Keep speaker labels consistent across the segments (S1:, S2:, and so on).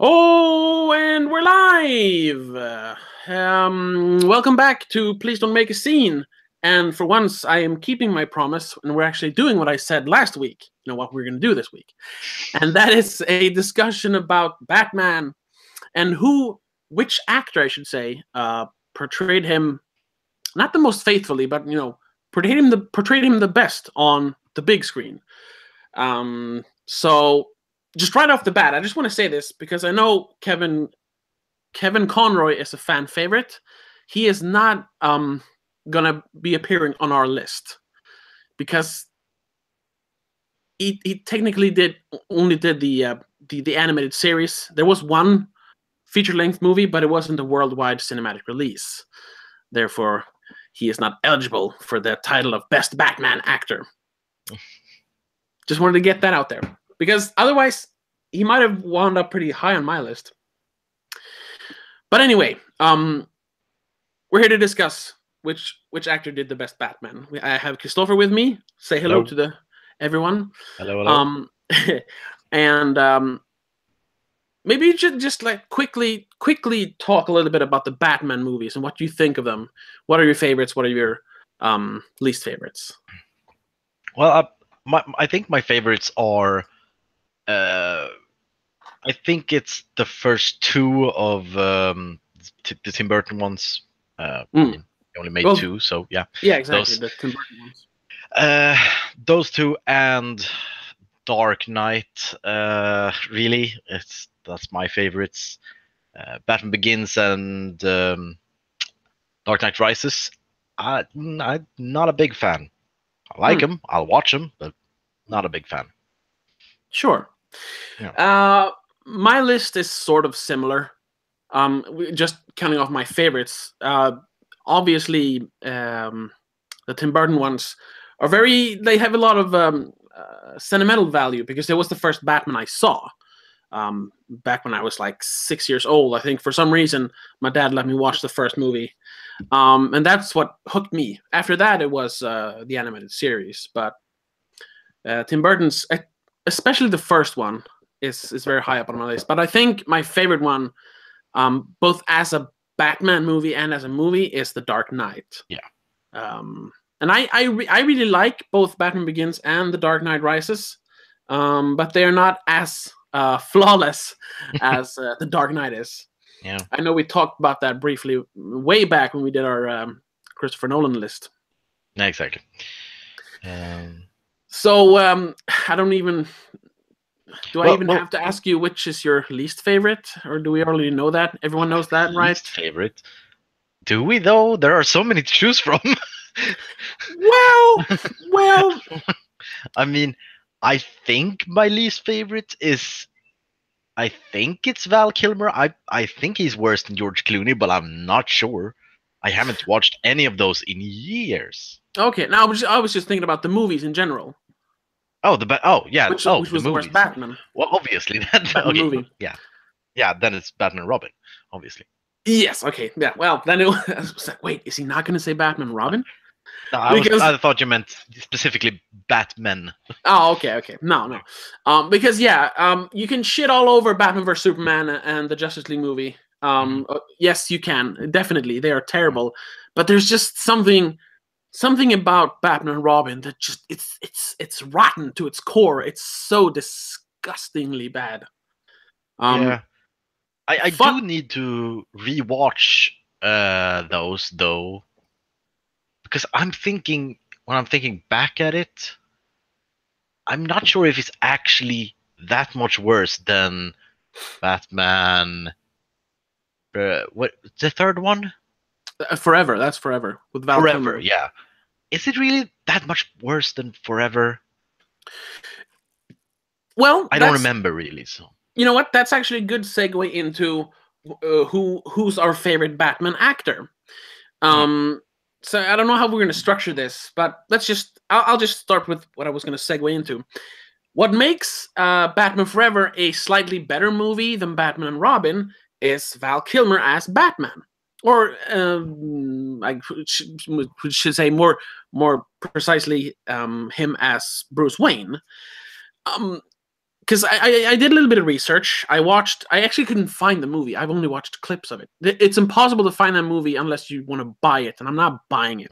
S1: Oh, and we're live! Welcome back to Please Don't Make a Scene. And for once, I am keeping my promise, and we're actually doing what I said last week. You know what we're going to do this week. And that is a discussion about Batman and which actor, I should say, portrayed him, not the most faithfully, but, portrayed him the best on the big screen. So just right off the bat, I just want to say this because I know Kevin Conroy is a fan favorite. He is not gonna be appearing on our list because he technically only did the animated series. There was one feature-length movie, but it wasn't a worldwide cinematic release. Therefore, he is not eligible for the title of Best Batman Actor. Just wanted to get that out there. Because otherwise, he might have wound up pretty high on my list. But anyway, we're here to discuss which actor did the best Batman. I have Christopher with me. Say hello to everyone.
S2: Hello.
S1: And maybe you should just like quickly talk a little bit about the Batman movies and what you think of them. What are your favorites? What are your least favorites?
S2: Well, I think my favorites are. I think it's the first two of the Tim Burton ones. He only made two, so yeah.
S1: Yeah, exactly. The Tim Burton ones.
S2: Those two and Dark Knight. Really, that's my favorites. Batman Begins and Dark Knight Rises. I'm not a big fan. I like them. I'll watch them, but not a big fan.
S1: Sure. Yeah. My list is sort of similar. Just counting off my favorites. Obviously, the Tim Burton ones are they have a lot of sentimental value because it was the first Batman I saw. Back when I was like 6 years old. I think for some reason my dad let me watch the first movie. And that's what hooked me. After that, it was the animated series. But Tim Burton's, especially the first one, is very high up on my list. But I think my favorite one, both as a Batman movie and as a movie, is The Dark Knight.
S2: Yeah.
S1: And I really like both Batman Begins and The Dark Knight Rises, but they are not as flawless as The Dark Knight is.
S2: Yeah.
S1: I know we talked about that briefly way back when we did our Christopher Nolan list.
S2: Yeah, exactly.
S1: So I don't even. Do I even have to ask you which is your least favorite, or do we already know that? Everyone knows that, right?
S2: Least favorite? Do we though? There are so many to choose from.
S1: Well.
S2: I mean, I think my least favorite is. I think it's Val Kilmer. I think he's worse than George Clooney, but I'm not sure. I haven't watched any of those in years.
S1: Okay, now I was just thinking about the movies in general.
S2: Oh, yeah.
S1: Which
S2: the
S1: was the worst
S2: movies.
S1: Batman?
S2: Well, obviously that
S1: movie.
S2: Yeah. Then it's Batman and Robin, obviously.
S1: Yes. Okay. Yeah. Well, then I was like, wait, is he not going to say Batman and Robin?
S2: No, I thought you meant specifically Batman.
S1: Oh, okay. No. Because you can shit all over Batman vs Superman and the Justice League movie. Yes, you can. Definitely, they are terrible. But there's just something about Batman and Robin that just it's rotten to its core. It's so disgustingly bad.
S2: Yeah, I do need to rewatch those though, because when I'm thinking back at it, I'm not sure if it's actually that much worse than Batman. What the third one?
S1: Forever. That's Forever with Val Kilmer.
S2: Yeah. Is it really that much worse than Forever?
S1: Well,
S2: I don't remember really. So
S1: you know what? That's actually a good segue into who's our favorite Batman actor. So I don't know how we're going to structure this, but I'll just start with what I was going to segue into. What makes Batman Forever a slightly better movie than Batman and Robin is Val Kilmer as Batman. Or I should say more precisely, him as Bruce Wayne. because I did a little bit of research. I actually couldn't find the movie. I've only watched clips of it. It's impossible to find that movie unless you want to buy it, and I'm not buying it.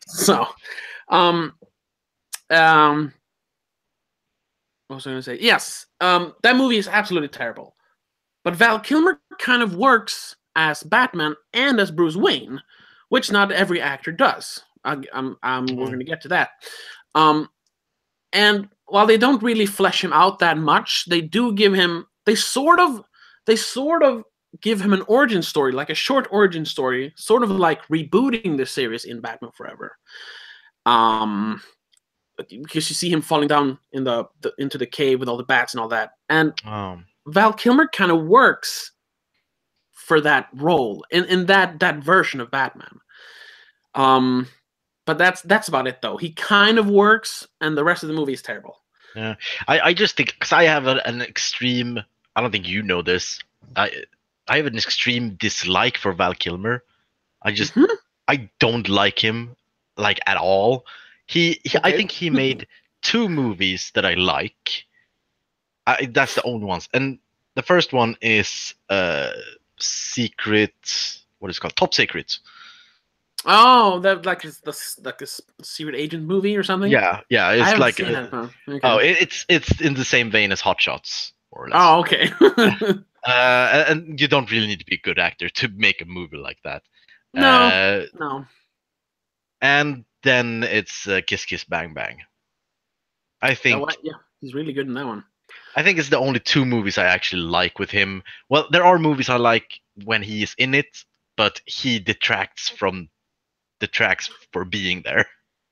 S1: So, what was I going to say? Yes, that movie is absolutely terrible. But Val Kilmer kind of works as Batman and as Bruce Wayne, which not every actor does. We're going to get to that. And while they don't really flesh him out that much, they do give him. They sort of give him an origin story, like a short origin story, sort of like rebooting the series in Batman Forever. Because you see him falling down in into the cave with all the bats and all that, and Val Kilmer kind of works for that role in that version of Batman. But that's about it, though. He kind of works, and the rest of the movie is terrible.
S2: Yeah, I just think, because I have an extreme. I don't think you know this. I have an extreme dislike for Val Kilmer. I don't like him like at all. Okay. I think he made 2 movies that I like. That's the only ones, and the first one is Secret. What is it called? Top Secret.
S1: Oh, that like a secret agent movie or something.
S2: Yeah. It's like it's in the same vein as Hot Shots, more or less.
S1: Oh, okay.
S2: And you don't really need to be a good actor to make a movie like that.
S1: No.
S2: And then it's Kiss Kiss Bang Bang. I think.
S1: Yeah, he's really good in that one.
S2: I think it's the only 2 movies I actually like with him. Well, there are movies I like when he is in it, but he detracts from the tracks for being there.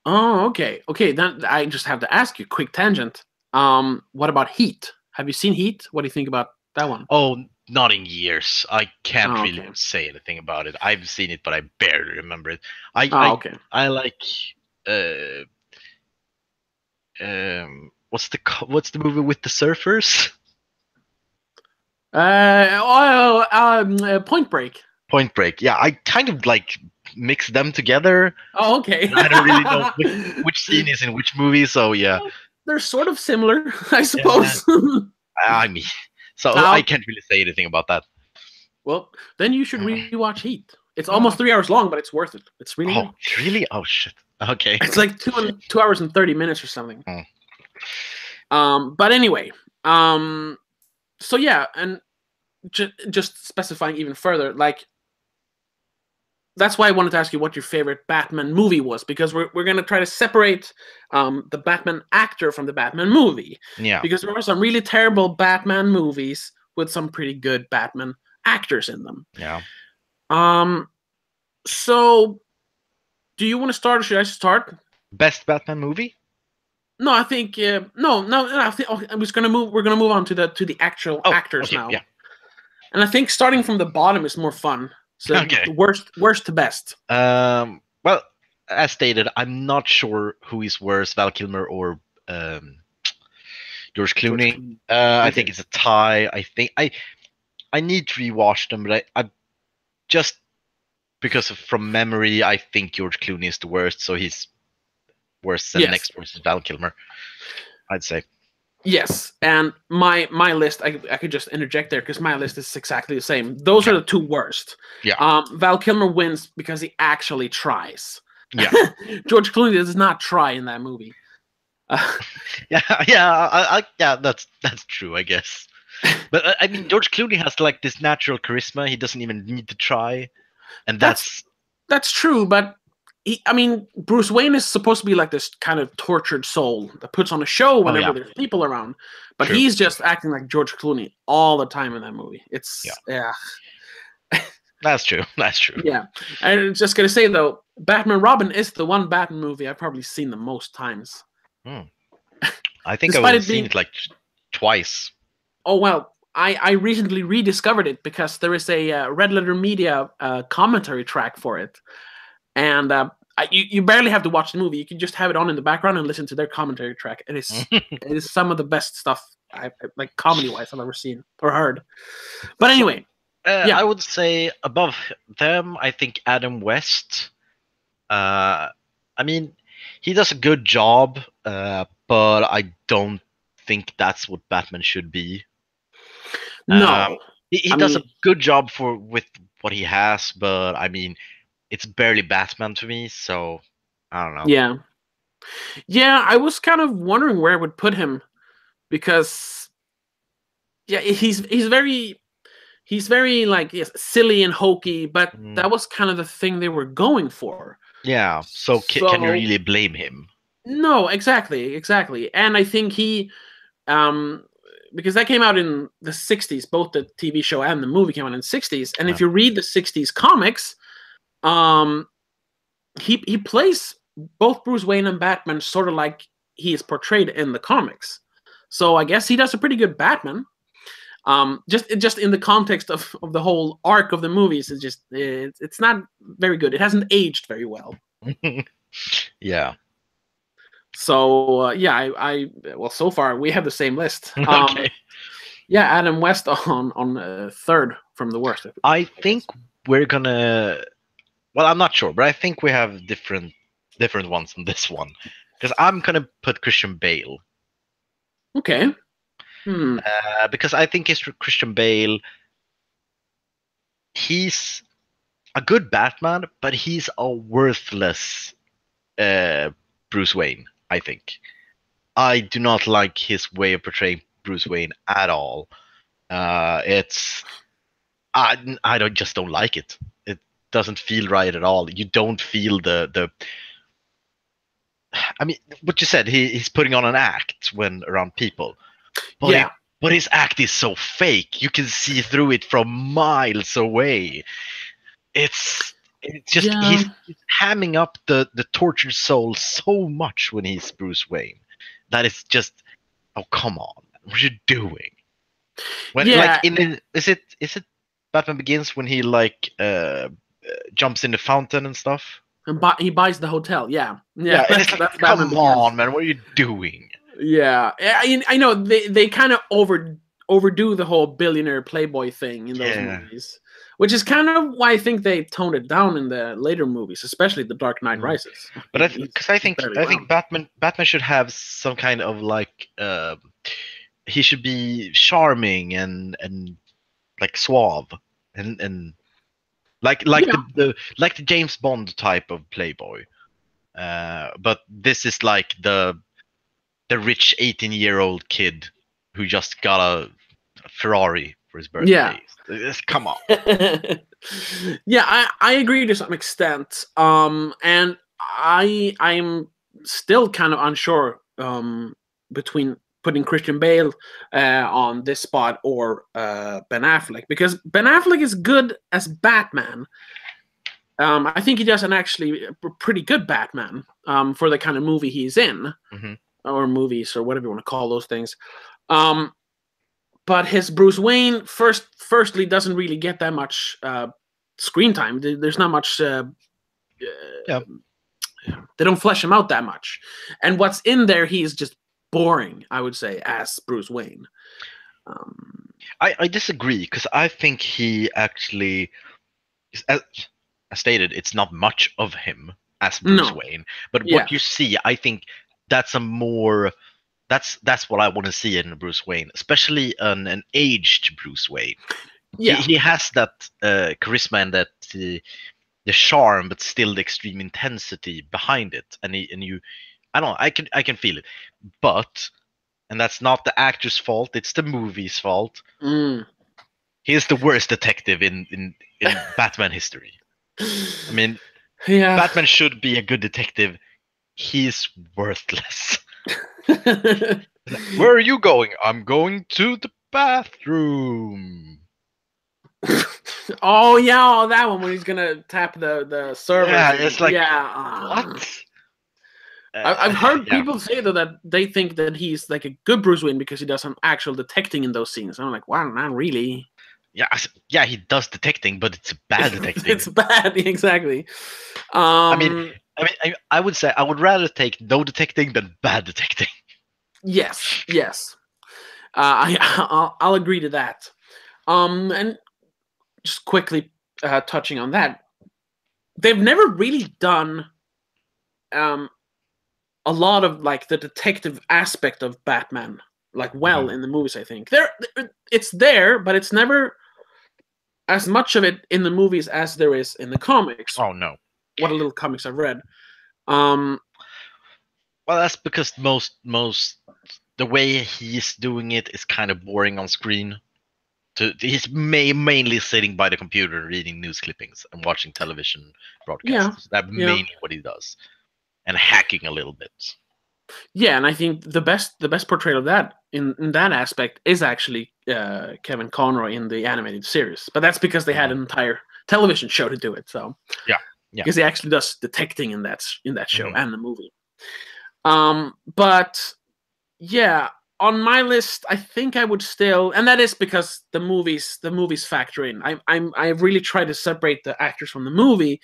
S1: Oh, okay. Then I just have to ask you, quick tangent. What about Heat? Have you seen Heat? What do you think about that one?
S2: Oh, not in years. I can't really say anything about it. I've seen it, but I barely remember it. I like. What's the movie with the surfers?
S1: Point Break.
S2: Point Break. Yeah, I kind of like mix them together.
S1: Oh, okay.
S2: I don't really know which scene is in which movie, so yeah.
S1: Well, they're sort of similar, I suppose.
S2: I mean, so I can't really say anything about that.
S1: Well, then you should rewatch Heat. It's almost 3 hours long, but it's worth it. It's really good.
S2: Really? Oh shit. Okay.
S1: It's like 2 hours and 30 minutes or something. But anyway, so yeah, and just specifying even further, like, that's why I wanted to ask you what your favorite Batman movie was, because we're going to try to separate the Batman actor from the Batman movie.
S2: Yeah.
S1: Because there are some really terrible Batman movies with some pretty good Batman actors in them.
S2: Yeah.
S1: So, do you want to start, or should I start?
S2: Best Batman movie?
S1: No, I think no. I think I'm just gonna move. We're gonna move on to the actual actors now.
S2: Yeah.
S1: And I think starting from the bottom is more fun. So worst to best.
S2: Well, as stated, I'm not sure who is worse, Val Kilmer or George Clooney. I think it's a tie. I think I need to rewatch them, but I just because from memory, I think George Clooney is the worst, so he's worse than next worst is Val Kilmer, I'd say.
S1: Yes, and my list, I could just interject there because my list is exactly the same. Those are the 2 worst.
S2: Yeah.
S1: Val Kilmer wins because he actually tries.
S2: Yeah.
S1: George Clooney does not try in that movie.
S2: Yeah, that's true, I guess. But I mean, George Clooney has like this natural charisma. He doesn't even need to try, and that's
S1: true. But Bruce Wayne is supposed to be like this kind of tortured soul that puts on a show whenever there's people around. But he's just acting like George Clooney all the time in that movie. It's
S2: That's true. That's true.
S1: Yeah, I'm just gonna say though, Batman Robin is the one Batman movie I've probably seen the most times.
S2: I think I've only seen it like twice.
S1: Oh well, I recently rediscovered it because there is a Red Letter Media commentary track for it, and you barely have to watch the movie. You can just have it on in the background and listen to their commentary track. It is some of the best stuff like comedy wise I've ever seen or heard. But anyway.
S2: I would say above them, I think Adam West. I mean, he does a good job, but I don't think that's what Batman should be.
S1: No,
S2: he
S1: I
S2: does a
S1: mean,
S2: good job with what he has, but I mean, it's barely Batman to me. So I don't know.
S1: yeah, yeah. I was kind of wondering where I would put him because yeah, he's very like yes, silly and hokey, but that was kind of the thing they were going for.
S2: Yeah. So can you
S1: So
S2: really blame him?
S1: no, exactly. And I think he um because that came out in the 60s, both the TV show and the movie came out in the 60s. And
S2: Yeah.
S1: if you read the 60s comics, um he plays both Bruce Wayne and Batman sort of like he is portrayed in the comics. So I guess he does a pretty good Batman. Just in the context of the whole arc of the movies, it's not very good. It hasn't aged very well.
S2: Yeah.
S1: So yeah, I well so far we have the same list.
S2: Okay.
S1: Yeah, Adam West on third from the worst.
S2: I think we're gonna. Well, I'm not sure, but I think we have different ones on this one because I'm gonna put Christian Bale.
S1: Okay.
S2: Because I think it's Christian Bale. He's a good Batman, but he's a worthless Bruce Wayne. I think. I do not like his way of portraying Bruce Wayne at all. It's I don't like it. It doesn't feel right at all. You don't feel the. I mean, what you said, he's putting on an act when around people, but
S1: Yeah.
S2: But his act is so fake. You can see through it from miles away. It's just he's hamming up the tortured soul so much when he's Bruce Wayne. That is just, oh come on, what are you doing? When like is it Batman Begins when he like jumps in the fountain and stuff?
S1: And he buys the hotel. Yeah.
S2: Yeah, and it's like, come on, man, what are you doing?
S1: Yeah, I know they kind of overdo the whole billionaire playboy thing in those movies, which is kind of why I think they toned it down in the later movies, especially The Dark Knight Rises.
S2: But because I think Batman should have some kind of like he should be charming and like suave and like the James Bond type of playboy. But this is like the rich 18-year-old kid who just got a Ferrari for his birthday. Yeah. Come on.
S1: Yeah, I agree to some extent. And I'm still kind of unsure between putting Christian Bale on this spot or Ben Affleck, because Ben Affleck is good as Batman. I think he does an actually pretty good Batman for the kind of movie he's in. Mm-hmm. Or movies, or whatever you want to call those things. But his Bruce Wayne firstly doesn't really get that much screen time. There's not much. They don't flesh him out that much, and what's in there, he's just boring. I would say as Bruce Wayne.
S2: I disagree because I think he actually, as stated, it's not much of him as Bruce Wayne, but what you see, I think. That's that's what I want to see in Bruce Wayne, especially an aged Bruce Wayne. Yeah, he has that charisma and that the charm, but still the extreme intensity behind it. And you, I don't know, I can feel it, but and that's not the actor's fault; it's the movie's fault. He's the worst detective in Batman history. I mean, Batman should be a good detective. He's worthless. Where are you going? I'm going to the bathroom.
S1: Oh yeah, that one when he's gonna tap the server.
S2: Yeah, it's like what?
S1: I've heard people say though that they think that he's like a good Bruce Wayne because he does some actual detecting in those scenes. I'm like, wow, not really.
S2: Yeah, he does detecting, but it's bad detecting.
S1: It's bad, exactly.
S2: I would say I would rather take no detecting than bad detecting.
S1: Yes. I'll agree to that. And just quickly touching on that, they've never really done a lot of like the detective aspect of Batman like well in the movies. I think it's there, but it's never as much of it in the movies as there is in the comics.
S2: Oh no!
S1: What little comics I've read.
S2: Well, that's because most the way he's doing it is kind of boring on screen. He's mainly sitting by the computer reading news clippings and watching television broadcasts. That's mainly what he does, and hacking a little bit.
S1: Yeah, and I think the best portrayal of that in that aspect is actually Kevin Conroy in the animated series. But that's because they had an entire television show to do it. So
S2: yeah.
S1: Because he actually does detecting in that show and the movie. But yeah, on my list, I think I would still, and that is because the movies factor in. I really try to separate the actors from the movie,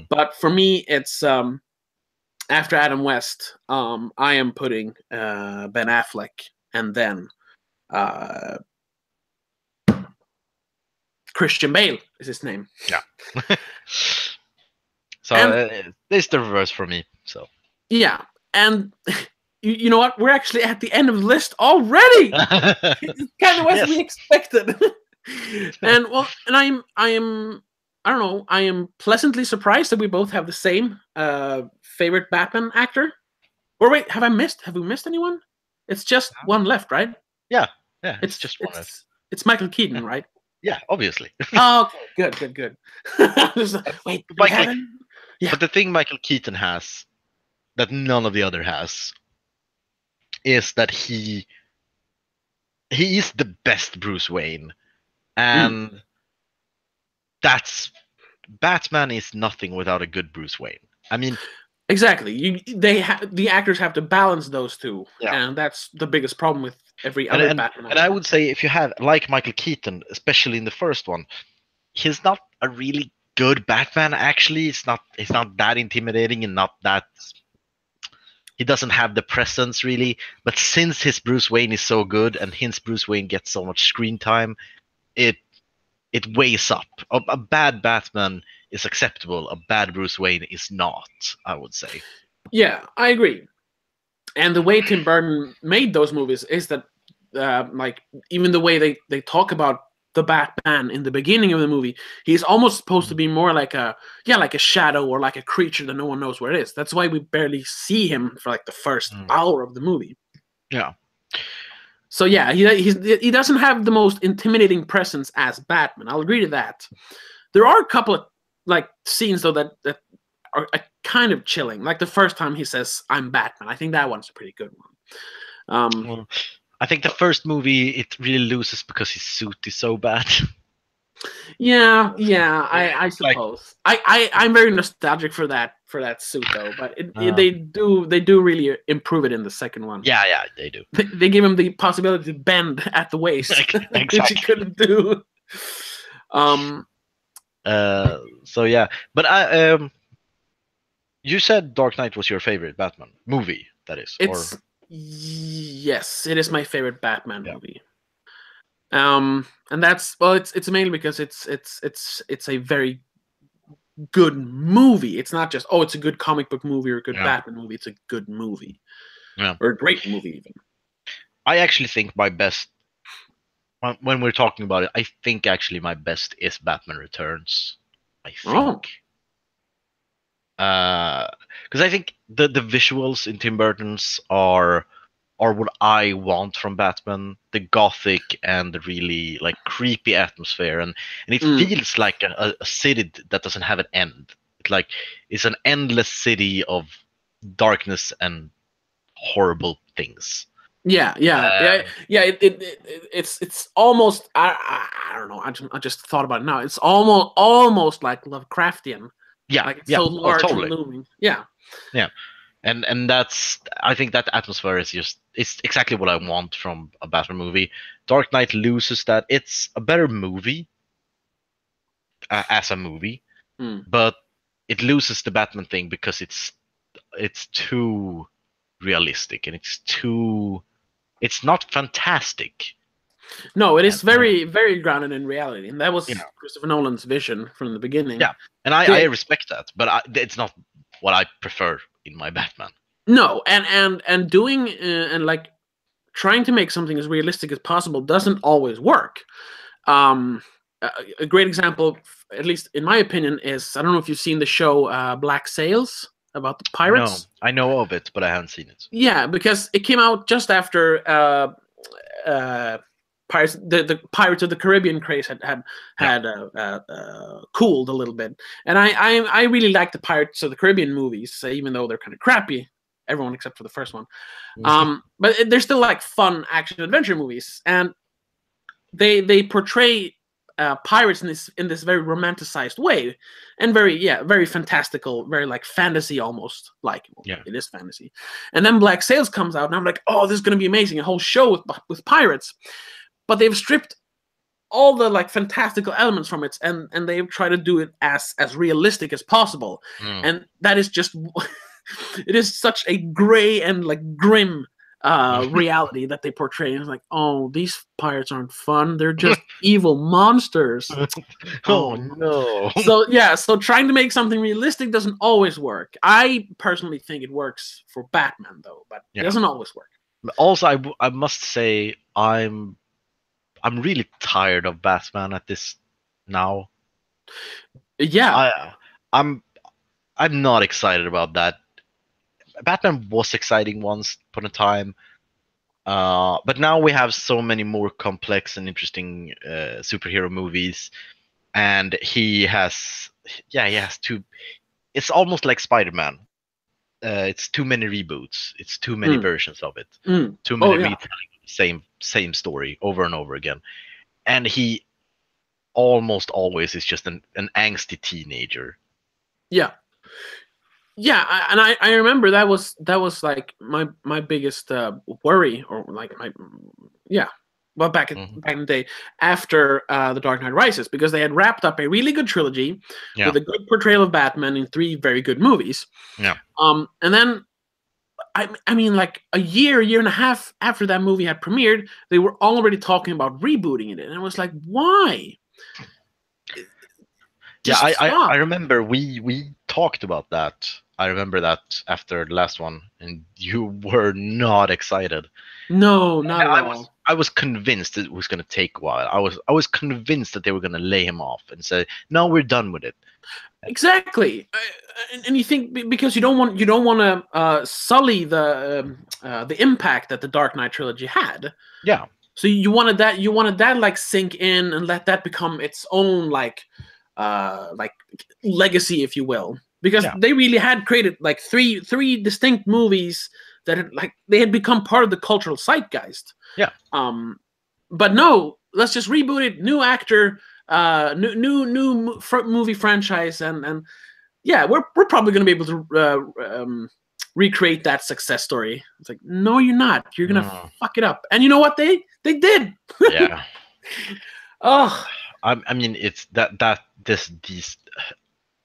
S1: but for me, it's after Adam West, I am putting Ben Affleck, and then Christian Bale is his name.
S2: Yeah. So it's the reverse for me. So
S1: yeah, and you know what? We're actually at the end of the list already. It's kind of as we expected. And I don't know. I am pleasantly surprised that we both have the same favorite Batman actor. Or wait, have we missed anyone? It's just one left, right?
S2: Yeah. It's just one left.
S1: It's Michael Keaton, right?
S2: Yeah, obviously.
S1: Oh, okay, good. Wait,
S2: but the thing Michael Keaton has that none of the other has is that he is the best Bruce Wayne, and that's Batman is nothing without a good Bruce Wayne. I mean,
S1: exactly. The actors have to balance those two, and that's the biggest problem with every other Batman.
S2: And I would say if you have like Michael Keaton, especially in the first one, he's not a really good Batman. Actually, it's not that intimidating and not that. He doesn't have the presence really, but since his Bruce Wayne is so good and his Bruce Wayne gets so much screen time, it weighs up. A bad Batman is acceptable. A bad Bruce Wayne is not, I would say.
S1: Yeah, I agree. And the way Tim Burton made those movies is that, like, even the way they talk about the Batman in the beginning of the movie, he's almost supposed to be more like a shadow or like a creature that no one knows where it is. That's why we barely see him for like the first hour of the movie.
S2: Yeah.
S1: So yeah, he doesn't have the most intimidating presence as Batman. I'll agree to that. There are a couple of like scenes though that are kind of chilling. Like the first time he says, "I'm Batman." I think that one's a pretty good one.
S2: Well, I think the first movie it really loses because his suit is so bad.
S1: Yeah, I suppose. I'm very nostalgic for that suit though, but they do really improve it in the second one.
S2: Yeah, they do.
S1: They give him the possibility to bend at the waist,
S2: exactly.
S1: which he couldn't do.
S2: So yeah, but you said Dark Knight was your favorite Batman movie. That is.
S1: Yes, it is my favorite Batman movie. And that's it's mainly because it's a very good movie. It's not just it's a good comic book movie or a good Batman movie. It's a good movie, or a great movie even.
S2: I actually think my best, when we're talking about it, I think actually my best is Batman Returns. I think. Because I think the visuals in Tim Burton's are what I want from Batman, the gothic and the really like creepy atmosphere, and it feels like a city that doesn't have an end. It's an endless city of darkness and horrible things.
S1: Yeah. It's almost I don't know. I just thought about it now. It's almost like Lovecraftian.
S2: Yeah,
S1: like it's so large and looming. Yeah.
S2: And that's, I think that atmosphere is it's exactly what I want from a Batman movie. Dark Knight loses that. It's a better movie as a movie, but it loses the Batman thing because it's too realistic and it's not fantastic.
S1: No, it is very, very grounded in reality, and that was Christopher Nolan's vision from the beginning.
S2: Yeah, and I respect that, but it's not what I prefer in my Batman.
S1: No, and doing and like trying to make something as realistic as possible doesn't always work. A great example, at least in my opinion, is I don't know if you've seen the show Black Sails about the
S2: No,
S1: pirates.
S2: I know of it, but I haven't seen it.
S1: Yeah, because it came out just after Pirates, the Pirates of the Caribbean craze had cooled a little bit, and I really like the Pirates of the Caribbean movies, even though they're kind of crappy. Everyone except for the first one, but they're still like fun action adventure movies, and they portray pirates in this very romanticized way, and very fantastical, very like fantasy almost. Like it is fantasy. And then Black Sails comes out, and I'm like, oh, this is gonna be amazing, a whole show with pirates. But they've stripped all the like fantastical elements from it, and they've tried to do it as realistic as possible. And that is just it is such a gray and like grim reality that they portray. It's like, oh, these pirates aren't fun, they're just evil monsters.
S2: Oh no.
S1: So trying to make something realistic doesn't always work. I personally think it works for Batman though, but it doesn't always work.
S2: Also, I must say I'm really tired of Batman at this now.
S1: Yeah.
S2: I'm not excited about that. Batman was exciting once upon a time, but now we have so many more complex and interesting superhero movies, and he has too. It's almost like Spider-Man. It's too many reboots. It's too many versions of it. Too many retelling same story over and over again, and he almost always is just an angsty teenager.
S1: Yeah. Yeah, and I remember that was like my biggest worry, or like back in the day after The Dark Knight Rises, because they had wrapped up a really good trilogy with a good portrayal of Batman in 3 very good movies.
S2: Yeah.
S1: And then I mean, like a year and a half after that movie had premiered, they were already talking about rebooting it, and I was like, why?
S2: I remember we talked about that. I remember that after the last one, and you were not excited.
S1: No, not at all.
S2: I was convinced it was going to take a while. I was convinced that they were going to lay him off and say, "No, we're done with it."
S1: Exactly, and you think because you don't want to sully the impact that the Dark Knight trilogy had.
S2: Yeah.
S1: So you wanted that like sink in and let that become its own like legacy, if you will, because they really had created like three distinct movies that had, like, they had become part of the cultural zeitgeist.
S2: Yeah.
S1: But no, let's just reboot it, new actor, new movie franchise, and yeah, we're probably going to be able to recreate that success story. It's like, no, you're not. You're gonna fuck it up. And you know what? They did.
S2: Yeah.
S1: Oh.
S2: I mean, it's these.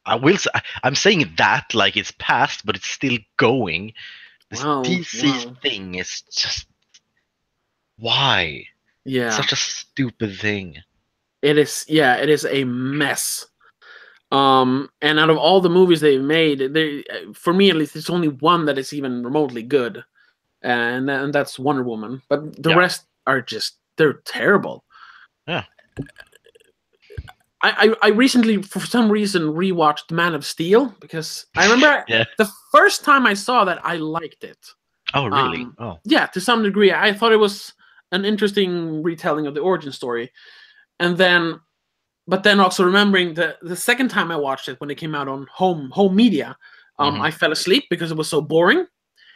S2: I'm saying that like it's past, but it's still going. This DC thing is just why?
S1: Yeah.
S2: Such a stupid thing.
S1: It is. Yeah, it is a mess. And out of all the movies they've made, for me at least, it's only one that is even remotely good, and that's Wonder Woman. But the rest are they're terrible.
S2: Yeah.
S1: I recently, for some reason, rewatched Man of Steel because I remember the first time I saw that, I liked it.
S2: Oh, really?
S1: Yeah, to some degree. I thought it was an interesting retelling of the origin story. But then also remembering the second time I watched it, when it came out on home media, I fell asleep because it was so boring.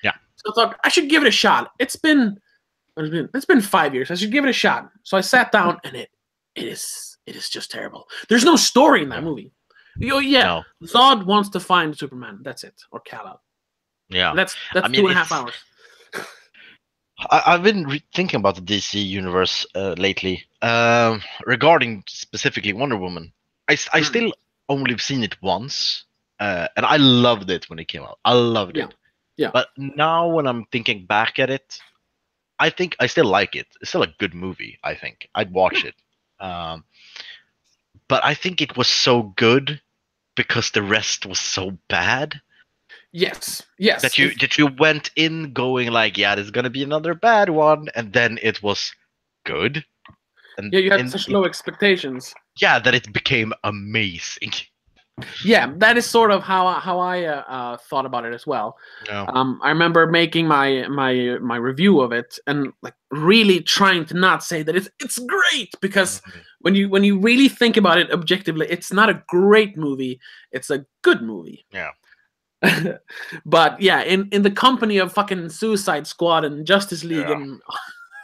S2: Yeah.
S1: So I thought I should give it a shot. It's been 5 years. I should give it a shot. So I sat down, and it is just terrible. There's no story in that movie. No. Zod wants to find Superman. That's it. Or Kal-El.
S2: Yeah.
S1: That's 2.5 hours.
S2: I've been thinking about the DC universe lately, regarding specifically Wonder Woman. I still only have seen it once, and I loved it when it came out. I loved it.
S1: Yeah.
S2: But now when I'm thinking back at it, I think I still like it. It's still a good movie, I think. I'd watch it. But I think it was so good because the rest was so bad.
S1: Yes, yes.
S2: That you went in going like, yeah, there's gonna be another bad one, and then it was good, and
S1: Yeah, you had such low expectations.
S2: Yeah, that it became amazing.
S1: Yeah, that is sort of how I thought about it as well.
S2: Yeah.
S1: I remember making my review of it and like really trying to not say that it's great, because when you really think about it objectively, it's not a great movie. It's a good movie.
S2: Yeah.
S1: But yeah, in the company of fucking Suicide Squad and Justice League, and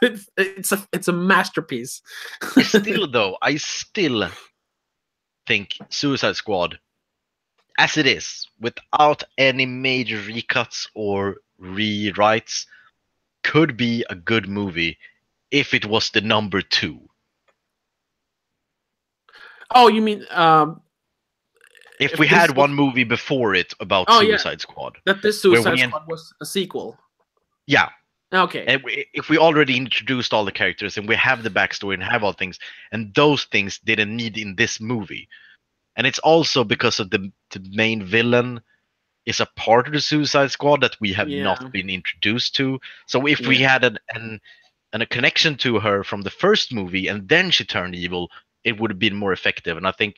S1: it's a masterpiece.
S2: I still think Suicide Squad, as it is, without any major recuts or rewrites, could be a good movie if it was the number 2.
S1: Oh, you mean
S2: if we had one movie before it about Suicide Squad,
S1: that this Suicide Squad was a sequel.
S2: Yeah.
S1: Okay.
S2: And if we already introduced all the characters and we have the backstory and have all things, and those things didn't need in this movie, and it's also because of the main villain is a part of the Suicide Squad that we have not been introduced to. So if we had a connection to her from the first movie and then she turned evil, it would have been more effective. And I think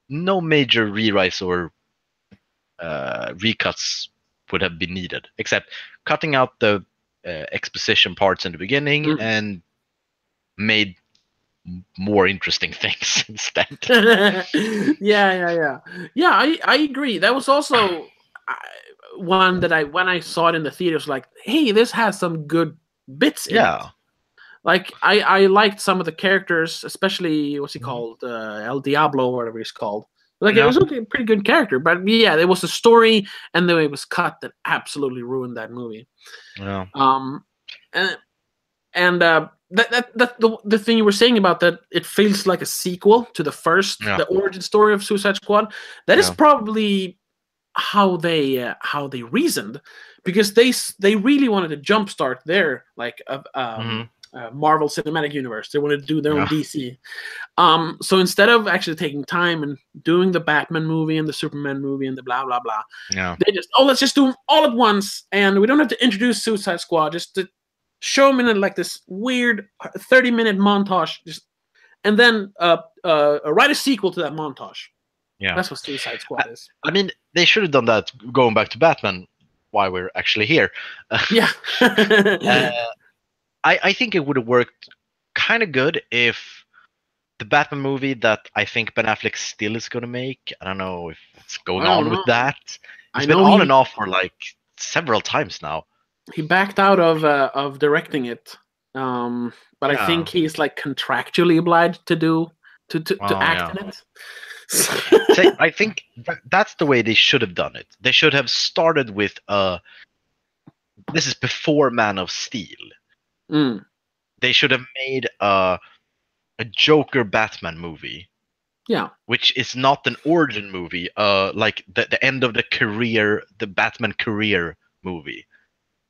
S2: no major rewrites or recuts would have been needed, except cutting out the exposition parts in the beginning and made more interesting things instead.
S1: Yeah. I agree. That was also one that when I saw it in the theater was like, hey, this has some good bits in it. Like I liked some of the characters, especially what's he called, El Diablo, or whatever he's called. Like it was a pretty good character, but yeah, there was a story and the way it was cut that absolutely ruined that movie.
S2: Yeah.
S1: The thing you were saying about that, it feels like a sequel to the first, the origin story of Suicide Squad. That is probably how they reasoned, because they really wanted to jumpstart their Marvel Cinematic Universe. They wanted to do their own DC. So instead of actually taking time and doing the Batman movie and the Superman movie and the blah blah blah, they just let's just do them all at once, and we don't have to introduce Suicide Squad. Just to show them in like this weird 30-minute montage, and then write a sequel to that montage.
S2: Yeah,
S1: that's what Suicide Squad is.
S2: I mean, they should have done that. Going back to Batman, why we're actually here. I think it would have worked kind of good if the Batman movie that I think Ben Affleck still is going to make, I don't know if it's going on with that. It's been on and off for like several times now.
S1: He backed out of directing it, but I think he's like contractually obliged to act in it.
S2: I think that's the way they should have done it. They should have started with this is before Man of Steel. They should have made a Joker Batman movie.
S1: Yeah.
S2: Which is not an origin movie, like the end of the career, the Batman career movie.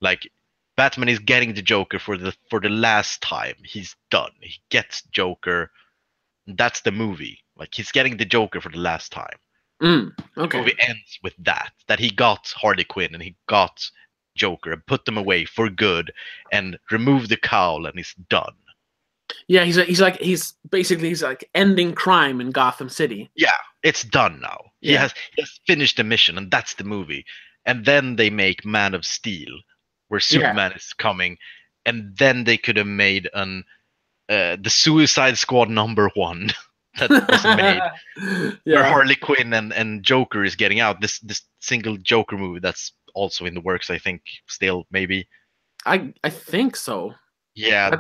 S2: Like Batman is getting the Joker for the last time. He's done. He gets Joker. That's the movie. Like he's getting the Joker for the last time.
S1: Okay.
S2: The movie ends with that he got Harley Quinn and he got Joker and put them away for good and removed the cowl and he's done.
S1: Yeah, he's basically ending crime in Gotham City.
S2: Yeah, it's done now. He has finished the mission, and that's the movie. And then they make Man of Steel, where Superman is coming, and then they could have made the Suicide Squad #1 that was made, where Harley Quinn and Joker is getting out. This single Joker movie that's also in the works, I think, still maybe.
S1: I think so.
S2: Yeah,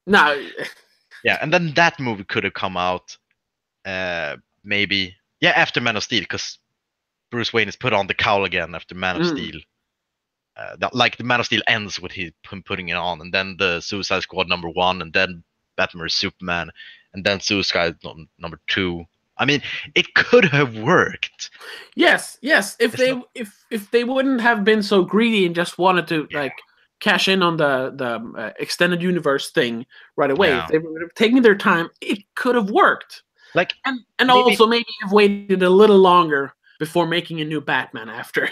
S1: no.
S2: Yeah, and then that movie could have come out, maybe after Man of Steel, because Bruce Wayne is put on the cowl again after Man of Steel. Like the Man of Steel ends with him putting it on, and then the Suicide Squad #1, and then Batman vs Superman, and then Suicide #2. I mean, it could have worked.
S1: Yes. If they wouldn't have been so greedy and just wanted to cash in on the extended universe thing right away. If they would have taken their time, it could have worked. And also maybe have waited a little longer before making a new Batman after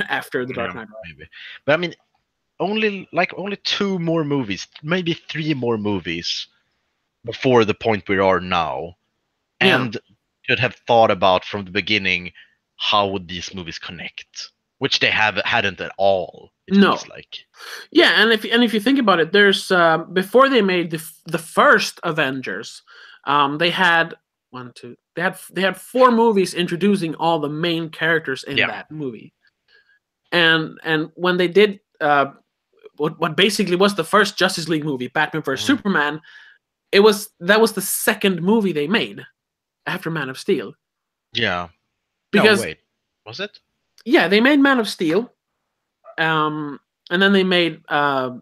S1: the Dark Knight.
S2: Maybe, but I mean, only 2 more movies, maybe 3 more movies before the point we are now, and should have thought about from the beginning how would these movies connect, which they hadn't at all. It feels like.
S1: Yeah, and if you think about it, there's before they made the first Avengers, they had they had 4 movies introducing all the main characters in that movie, and when they did what basically was the first Justice League movie, Batman vs Superman, that was the second movie they made after Man of Steel.
S2: Yeah.
S1: Because
S2: no, wait, was it?
S1: Yeah, they made Man of Steel, and then they made
S2: Batman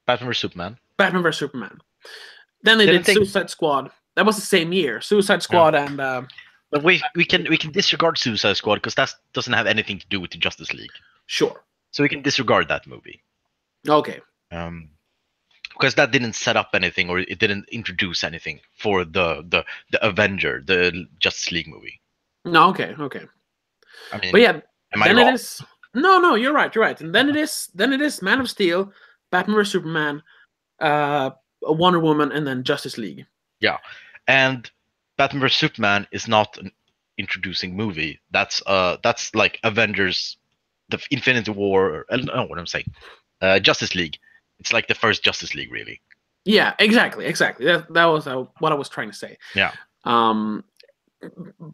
S2: vs Superman.
S1: Batman vs Superman. Then they did Suicide Squad. That was the same year. Suicide Squad and.
S2: But we can disregard Suicide Squad because that doesn't have anything to do with the Justice League.
S1: Sure.
S2: So we can disregard that movie.
S1: Okay.
S2: Because that didn't set up anything, or it didn't introduce anything for the Avenger, the Justice League movie.
S1: No. Okay.
S2: I mean,
S1: but yeah,
S2: am I wrong?
S1: It is. No, you're right. And then it is Man of Steel, Batman vs Superman, Wonder Woman, and then Justice League.
S2: Yeah, and Batman vs Superman is not an introducing movie. That's like Avengers, the Infinity War. I don't know what I'm saying. Justice League. It's like the first Justice League, really.
S1: Yeah, exactly. That was what I was trying to say.
S2: Yeah.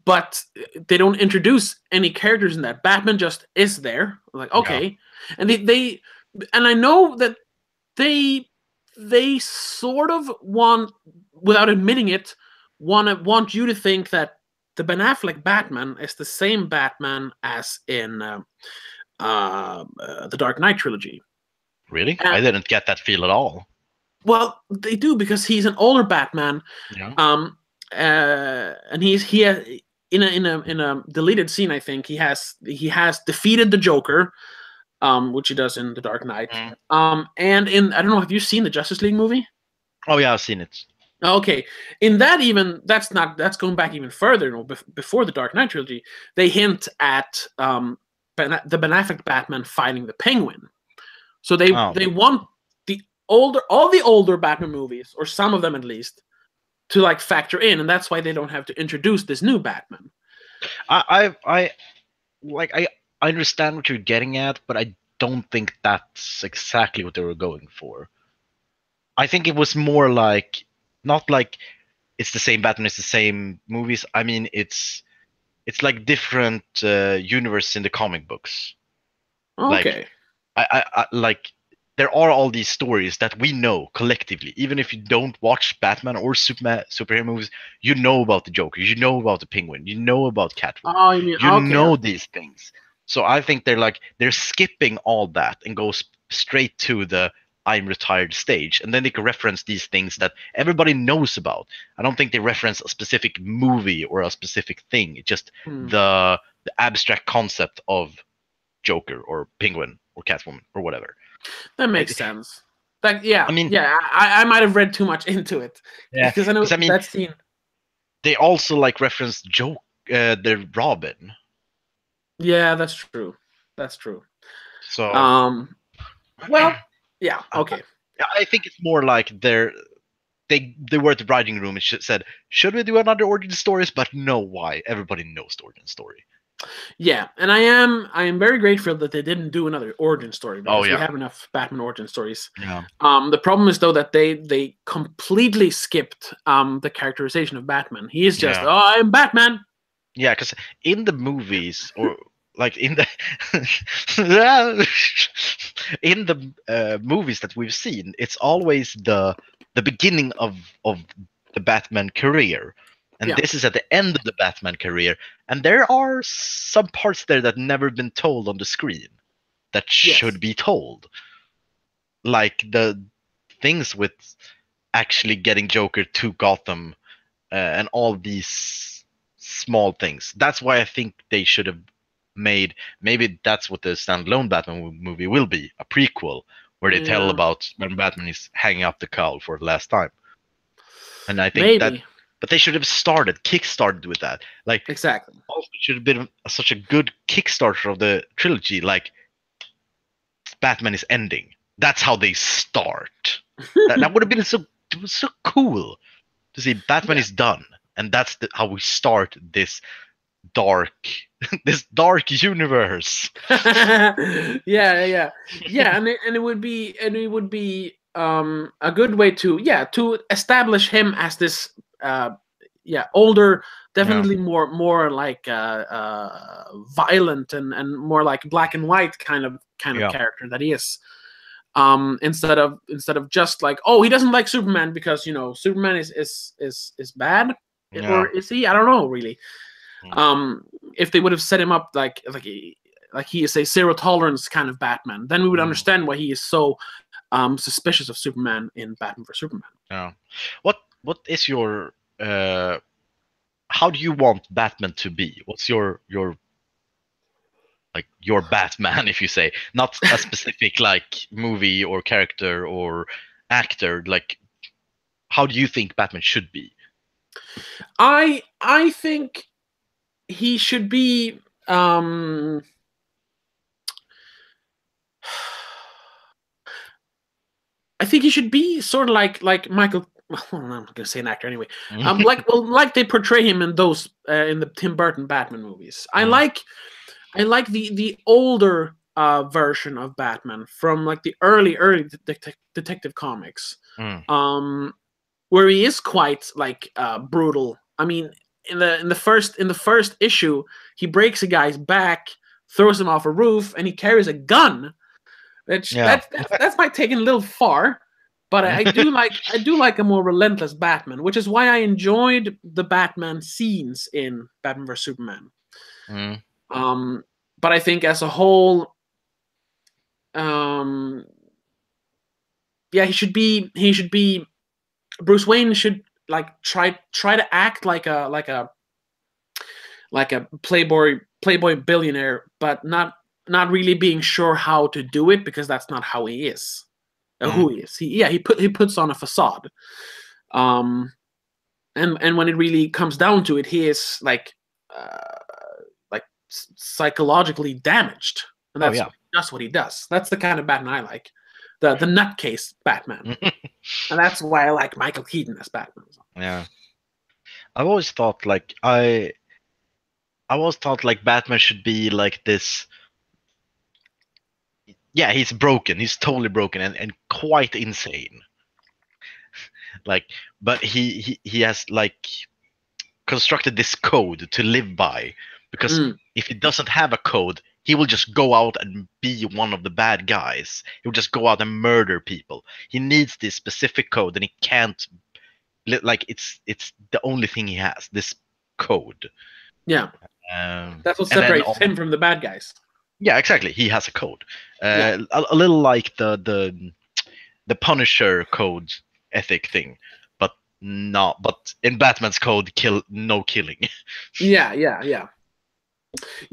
S1: But they don't introduce any characters in that. Batman just is there. Like, okay, and they and I know that they sort of want, without admitting it, want you to think that the Ben Affleck Batman is the same Batman as in the Dark Knight trilogy.
S2: Really? I didn't get that feel at all.
S1: Well, they do, because he's an older Batman.
S2: Yeah.
S1: And he in a deleted scene, I think he has defeated the Joker, which he does in The Dark Knight. And in, I don't know, have you seen the Justice League movie?
S2: Oh yeah, I've seen it.
S1: Okay, in that, even that's going back even further. Before the Dark Knight trilogy, they hint at the Ben Affleck Batman fighting the Penguin. So they want all the older Batman movies, or some of them at least, to like factor in, and that's why they don't have to introduce this new Batman.
S2: I understand what you're getting at, but I don't think that's exactly what they were going for. I think it was more like, not like it's the same Batman, it's the same movies. I mean, it's like different universe in the comic books.
S1: Okay.
S2: Like, I like, there are all these stories that we know collectively. Even if you don't watch Batman or superhero movies, you know about the Joker, you know about the Penguin, you know about Catwoman.
S1: Oh, you mean,
S2: you know these things. So I think they're skipping all that and go straight to the I'm retired stage, and then they can reference these things that everybody knows about. I don't think they reference a specific movie or a specific thing. It's just the abstract concept of Joker or Penguin or Catwoman or whatever.
S1: That makes sense. Like, yeah, I mean, I might have read too much into it.
S2: Yeah,
S1: because I know that scene.
S2: They also like reference the Robin.
S1: Yeah, that's true.
S2: So,
S1: well, yeah, okay.
S2: I think it's more like they were at the writing room and said, should we do another origin stories? But no, why? Everybody knows the origin story.
S1: Yeah, and I am very grateful that they didn't do another origin story, because we have enough Batman origin stories.
S2: Yeah.
S1: The problem is, though, that they completely skipped the characterization of Batman. He is just, I'm Batman.
S2: Yeah, because in the movies, or like in the movies that we've seen, it's always the beginning of the Batman career. And this is at the end of the Batman career. And there are some parts there that never been told on the screen that should be told. Like the things with actually getting Joker to Gotham and all these small things. That's why I think they should have made, maybe that's what the standalone Batman movie will be, a prequel where they tell about when Batman is hanging up the cowl for the last time. And I think But they should have kickstarted with that. Like
S1: Exactly.
S2: also it should have been such a good Kickstarter of the trilogy. Like Batman is ending. That's how they start. That would have been so cool to see Batman is done, and that's how we start this dark universe.
S1: Yeah, and it would be a good way to establish him as this older, definitely more like violent and more like black and white kind of character that he is. Instead of just like, oh, he doesn't like Superman because Superman is bad, or is he? I don't know really. If they would have set him up like he is a zero tolerance kind of Batman, then we would understand why he is so suspicious of Superman in Batman vs Superman.
S2: Yeah. What is your how do you want Batman to be? What's your like your Batman, if you say, not a specific like movie or character or actor, like how do you think Batman should be?
S1: I think he should be I think he should be sort of like Michael. Well, I'm not gonna say an actor anyway. Like they portray him in those in the Tim Burton Batman movies. I like the older version of Batman from like the early Detective Comics, where he is quite like brutal. I mean, in the first issue, he breaks a guy's back, throws him off a roof, and he carries a gun. That's might take it a little far, but I do like a more relentless Batman, which is why I enjoyed the Batman scenes in Batman vs Superman. But I think as a whole, he should be Bruce Wayne should like try to act like a playboy billionaire, but not really being sure how to do it, because that's not how he is. Who he is. He puts on a facade. And when it really comes down to it, he is like psychologically damaged. And that's what he does. That's the kind of Batman I like. The nutcase Batman. And that's why I like Michael Keaton as Batman.
S2: Yeah. I've always thought like Batman should be like this. Yeah, he's broken. He's totally broken and quite insane. Like, but he has like constructed this code to live by, because if he doesn't have a code, he will just go out and be one of the bad guys. He will just go out and murder people. He needs this specific code, and he can't. Like, it's the only thing he has. This code.
S1: Yeah. That's what separates him from the bad guys.
S2: Yeah, exactly. He has a code. A little like the Punisher code ethic thing, but not. But in Batman's code, no killing.
S1: Yeah,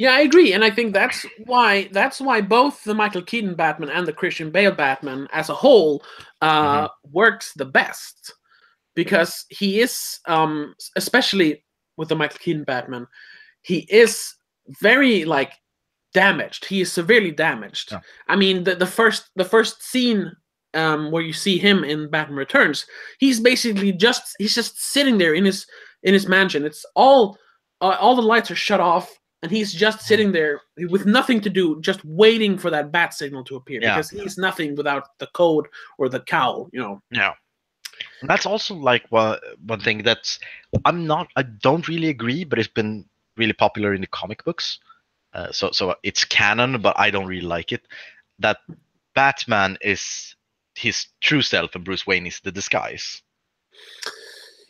S1: I agree, and I think that's why both the Michael Keaton Batman and the Christian Bale Batman as a whole works the best, because he is, especially with the Michael Keaton Batman, he is very like damaged. He is severely damaged. Yeah. I mean, the first scene where you see him in Batman Returns, he's basically just sitting there in his mansion. It's all the lights are shut off, and he's just sitting there with nothing to do, just waiting for that bat signal to appear, because he's nothing without the code or the cowl,
S2: Yeah. And that's also like one thing that's I don't really agree, but it's been really popular in the comic books. So it's canon, but I don't really like it. That Batman is his true self and Bruce Wayne is the disguise.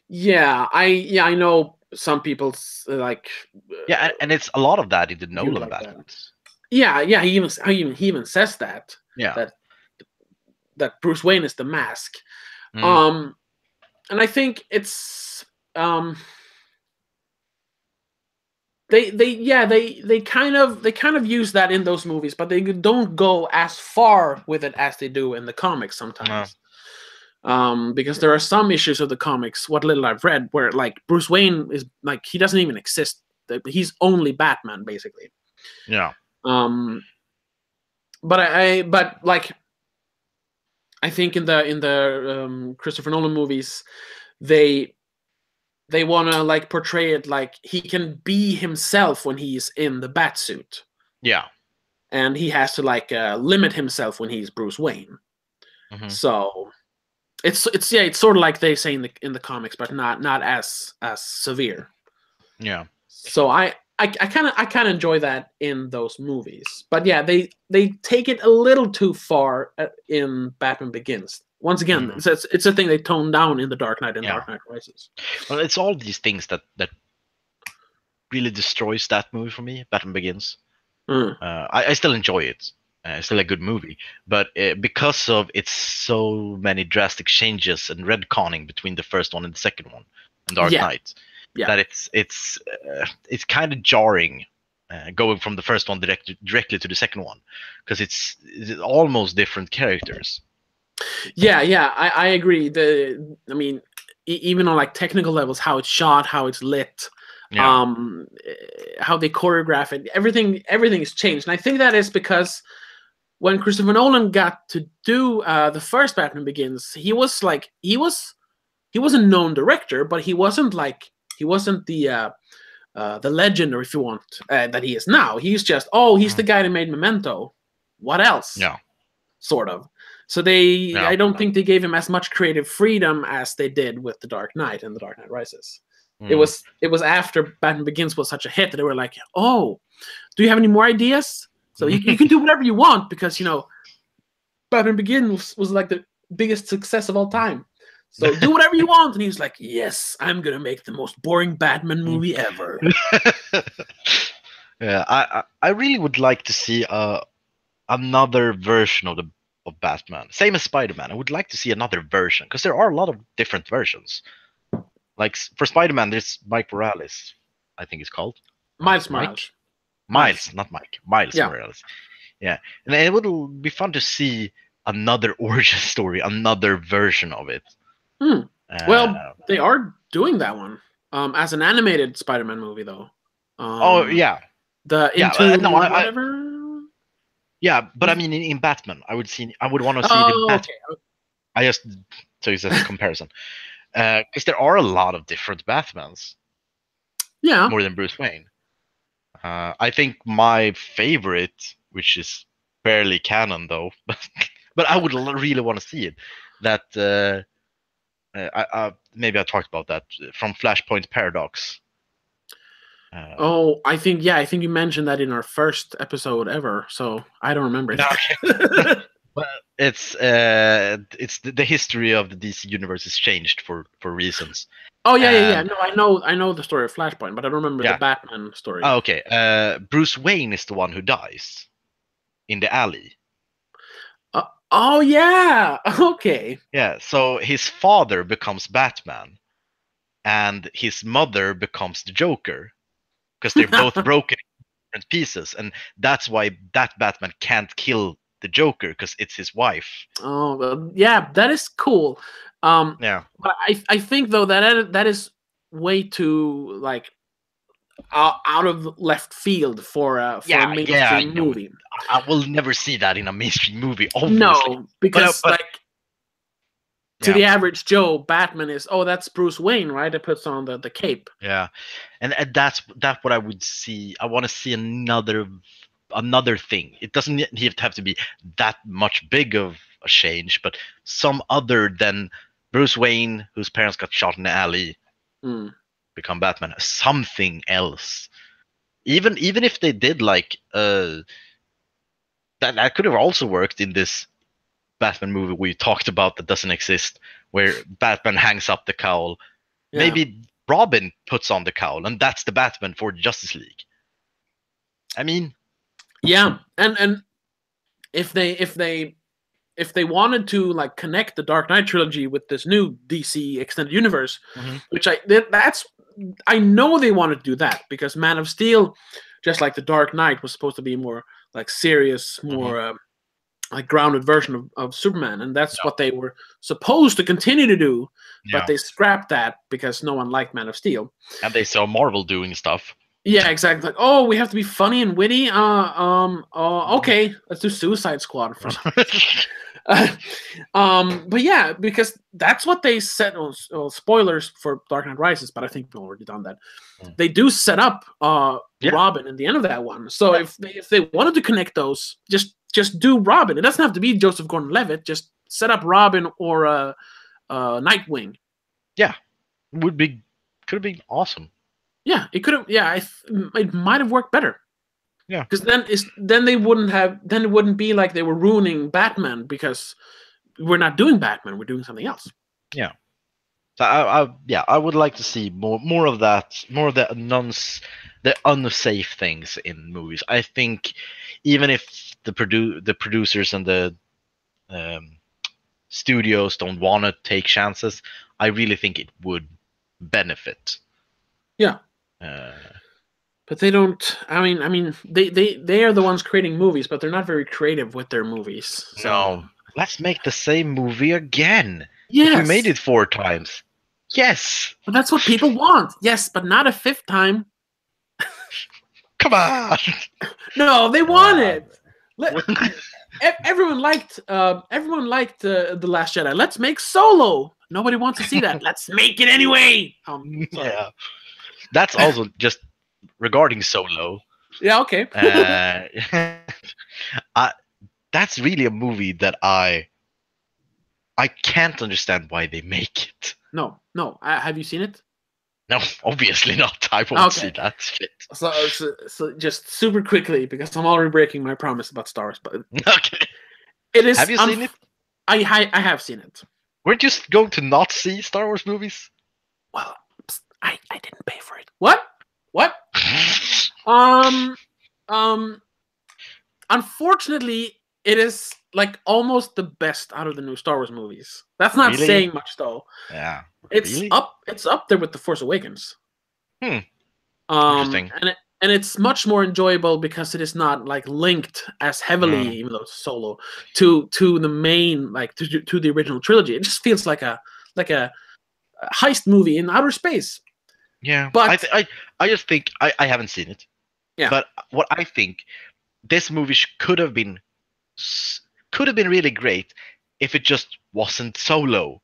S1: Yeah, I know some people like.
S2: Yeah, and it's a lot of that in the Nolan Batman.
S1: Yeah, he even says that.
S2: Yeah.
S1: That Bruce Wayne is the mask. And I think it's they kind of use that in those movies, but they don't go as far with it as they do in the comics sometimes. Because there are some issues of the comics, what little I've read, where like Bruce Wayne is like he doesn't even exist. He's only Batman basically.
S2: Yeah.
S1: But like I think in the Christopher Nolan movies, they want to like portray it like he can be himself when he's in the bat suit.
S2: Yeah.
S1: And he has to like limit himself when he's Bruce Wayne. Mm-hmm. So it's sort of like they say in the comics, but not as severe.
S2: Yeah.
S1: So I kind of enjoy that in those movies, but yeah, they take it a little too far in Batman Begins. Once again, it's a thing they toned down in The Dark Knight and Dark Knight Rises.
S2: Well, it's all these things that really destroys that movie for me. Batman Begins. I still enjoy it. It's still a good movie, but because of its so many drastic changes and retconning between the first one and the second one, and Dark Knight, that it's kind of jarring going from the first one directly to the second one, because it's almost different characters.
S1: Yeah, I agree. I mean, even on like technical levels, how it's shot, how it's lit, how they choreograph it, everything is changed, and I think that is because when Christopher Nolan got to do the first Batman Begins, he was a known director, but he wasn't the legend, or if you want, that he is now. He's just he's the guy that made Memento. What else?
S2: Yeah,
S1: sort of. So I don't think they gave him as much creative freedom as they did with The Dark Knight and The Dark Knight Rises. It was after Batman Begins was such a hit that they were like, oh, do you have any more ideas? So you can do whatever you want, because, you know, Batman Begins was like the biggest success of all time. So do whatever you want. And he was like, yes, I'm going to make the most boring Batman movie ever.
S2: Yeah, I really would like to see another version of Batman. Same as Spider-Man. I would like to see another version, because there are a lot of different versions. Like for Spider-Man, there's Mike Morales, I think it's called.
S1: Miles Morales.
S2: Miles, not Mike. Miles Morales. Yeah, and it would be fun to see another origin story, another version of it.
S1: Well, they are doing that one as an animated Spider-Man movie, though.
S2: Oh yeah,
S1: whatever.
S2: Yeah, but I mean, in Batman, I would want to see it in Batman. Okay. I just so it's a comparison, because there are a lot of different Batmans.
S1: Yeah,
S2: more than Bruce Wayne. I think my favorite, which is barely canon though, but I would really want to see it. That maybe I talked about that from Flashpoint Paradox.
S1: I think you mentioned that in our first episode ever, so I don't remember it.
S2: Well, it's the history of the DC universe is changed for reasons.
S1: Oh yeah. No, I know the story of Flashpoint, but I don't remember the Batman story.
S2: Oh, okay. Bruce Wayne is the one who dies in the alley.
S1: Oh yeah. Okay.
S2: Yeah. So his father becomes Batman, and his mother becomes the Joker, because they're both broken in different pieces, and that's why that Batman can't kill the Joker, because it's his wife.
S1: Oh well, yeah, that is cool.
S2: Yeah,
S1: but I think though that is way too like out of left field for a mainstream movie.
S2: I will never see that in a mainstream movie. Obviously.
S1: No, because to the average Joe, Batman is that's Bruce Wayne, right? That puts on the cape.
S2: Yeah, and that's what I would see. I want to see another thing. It doesn't have to be that much big of a change, but some other than Bruce Wayne, whose parents got shot in the alley, become Batman. Something else. Even if they did like that could have also worked in this Batman movie we talked about that doesn't exist, where Batman hangs up the cowl. Yeah. Maybe Robin puts on the cowl, and that's the Batman for Justice League. I mean,
S1: yeah, and if they wanted to like connect the Dark Knight trilogy with this new DC extended universe, which I know they want to do that, because Man of Steel, just like the Dark Knight, was supposed to be more like serious, more like grounded version of Superman, and that's what they were supposed to continue to do, but they scrapped that because no one liked Man of Steel.
S2: And they saw Marvel doing stuff.
S1: Yeah, exactly. Like, oh, we have to be funny and witty. Okay, let's do Suicide Squad for some but yeah, because that's what they said. Well, spoilers for Dark Knight Rises, but I think we've already done that. They do set up Robin in the end of that one. So if they wanted to connect those, just do Robin. It doesn't have to be Joseph Gordon-Levitt. Just set up Robin or Nightwing.
S2: Yeah, could have been awesome.
S1: Yeah, it could have. Yeah, it might have worked better.
S2: Yeah,
S1: because then they wouldn't have. Then it wouldn't be like they were ruining Batman because we're not doing Batman. We're doing something else.
S2: Yeah. So I would like to see more of that, more of the unsafe things in movies. I think even if the producers and the studios don't want to take chances, I really think it would benefit.
S1: Yeah. But they don't. I mean, they are the ones creating movies, but they're not very creative with their movies. So.
S2: No, let's make the same movie again.
S1: Yes.
S2: We made it 4 times. Yes.
S1: But that's what people want. Yes, but not a 5th time.
S2: Come on.
S1: No, they want it. Everyone liked The Last Jedi. Let's make Solo. Nobody wants to see that. Let's make it anyway.
S2: Yeah. That's also just regarding Solo.
S1: Yeah, okay.
S2: That's really a movie that I can't understand why they make it.
S1: No. Have you seen it?
S2: No, obviously not. I won't see that shit.
S1: So just super quickly, because I'm already breaking my promise about Star Wars. But
S2: okay,
S1: it is.
S2: Have you seen it?
S1: I have seen it.
S2: Weren't you going to not see Star Wars movies?
S1: Well, I didn't pay for it. What? Unfortunately, it is like almost the best out of the new Star Wars movies. That's not saying much, though.
S2: Yeah,
S1: it's up there with The Force Awakens.
S2: Interesting.
S1: And it's much more enjoyable because it is not like linked as heavily, even though it's Solo, to the main, like to the original trilogy. It just feels like a heist movie in outer space.
S2: Yeah, but I just think I haven't seen it.
S1: Yeah,
S2: but what I think, this movie could have been really great if it just wasn't Solo.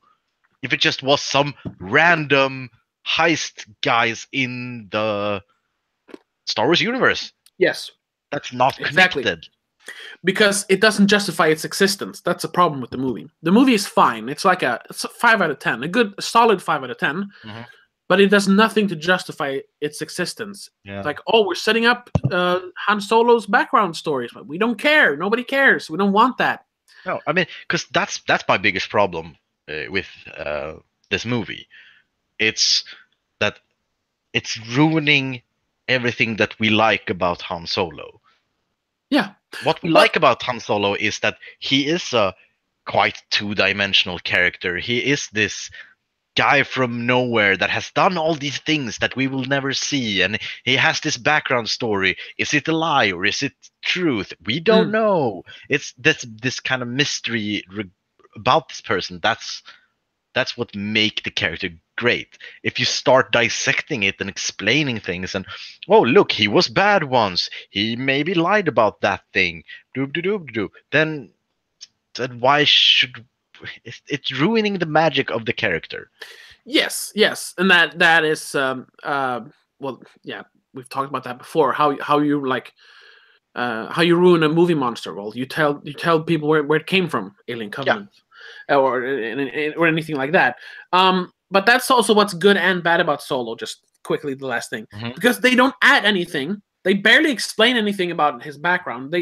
S2: If it just was some random heist guys in the Star Wars universe.
S1: Yes.
S2: That's not connected.
S1: Exactly. Because it doesn't justify its existence. That's a problem with the movie. The movie is fine. It's like it's a 5 out of 10. A solid 5 out of 10. Mm-hmm. But it does nothing to justify its existence. Yeah. Like, we're setting up Han Solo's background stories. But we don't care. Nobody cares. We don't want that.
S2: No, I mean, because that's my biggest problem with this movie. It's that it's ruining everything that we like about Han Solo.
S1: Yeah.
S2: What we like about Han Solo is that he is a quite two-dimensional character. He is this guy from nowhere that has done all these things that we will never see, and he has this background story. Is it a lie or is it truth? We don't know. It's this kind of mystery about this person. That's what make the character great. If you start dissecting it and explaining things, and look, he was bad once, he maybe lied about that thing, then why should it's ruining the magic of the character?
S1: Yes, and that is we've talked about that before. How you like how you ruin a movie monster. Well, you tell people where it came from, Alien Covenant, or anything like that. But that's also what's good and bad about Solo. Just quickly, the last thing, because they don't add anything. They barely explain anything about his background.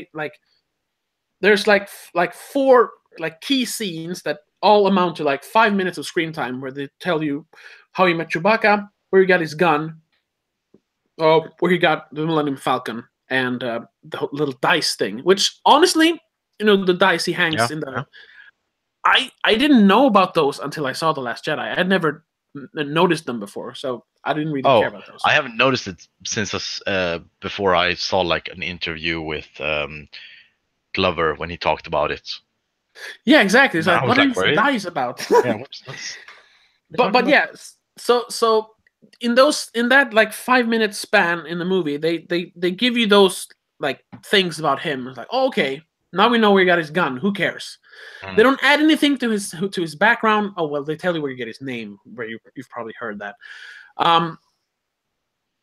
S1: There's like 4 like key scenes that all amount to like 5 minutes of screen time, where they tell you how he met Chewbacca, where he got his gun, where he got the Millennium Falcon, and the little dice thing. Which honestly, the dice he hangs in the. I didn't know about those until I saw The Last Jedi. I had never noticed them before, so I didn't really care about those.
S2: I haven't noticed it since before I saw like an interview with Glover when he talked about it.
S1: Yeah, exactly. It's
S2: I
S1: like,
S2: was
S1: what
S2: like,
S1: is
S2: really?
S1: Dice about?
S2: Yeah, what's
S1: but yeah, so in that like 5 minute span in the movie, they give you those like things about him. It's like, oh, okay, now we know where he got his gun. Who cares? They don't add anything to his background. Oh well, they tell you where you get his name, where you've probably heard that.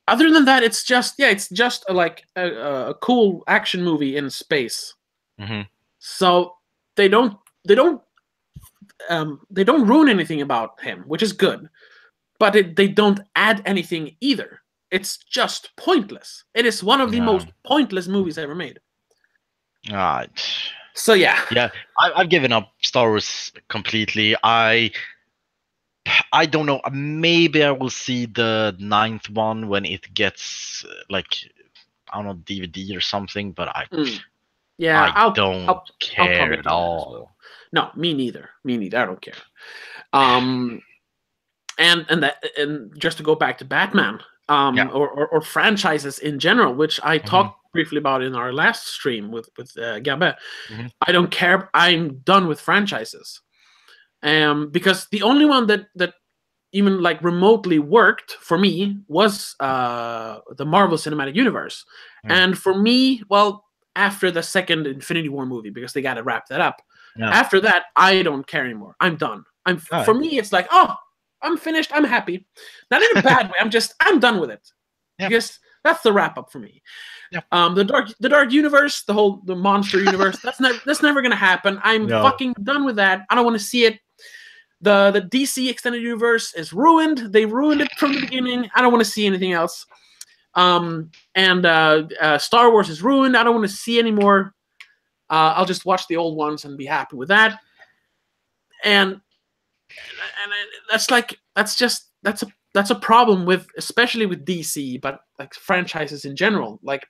S1: Other than that, it's just a cool action movie in space.
S2: Mm-hmm.
S1: So they don't ruin anything about him, which is good. But they don't add anything either. It's just pointless. It is one of the most pointless movies ever made. So yeah.
S2: Yeah, I've given up Star Wars completely. I don't know. Maybe I will see the 9th one when it gets like, I don't know, DVD or something. But I don't care at all.
S1: Well. No, me neither. I don't care. And just to go back to Batman, or franchises in general, which I talked briefly about in our last stream with Gabbe. I don't care. I'm done with franchises. Because the only one that even like remotely worked for me was the Marvel Cinematic Universe. And for me, well, after the second Infinity War movie, because they got to wrap that up. After that, I don't care anymore. I'm done. For me, it's like, oh, I'm finished. I'm happy. Not in a bad way. I'm done with it. Because that's the wrap up for me. The Dark Universe, the monster universe, that's never gonna happen. I'm fucking done with that. I don't want to see it. The DC extended universe is ruined. They ruined it from the beginning. I don't want to see anything else. And Star Wars is ruined. I don't want to see anymore. I'll just watch the old ones and be happy with that. And that's a problem with, especially with DC, but like franchises in general. Like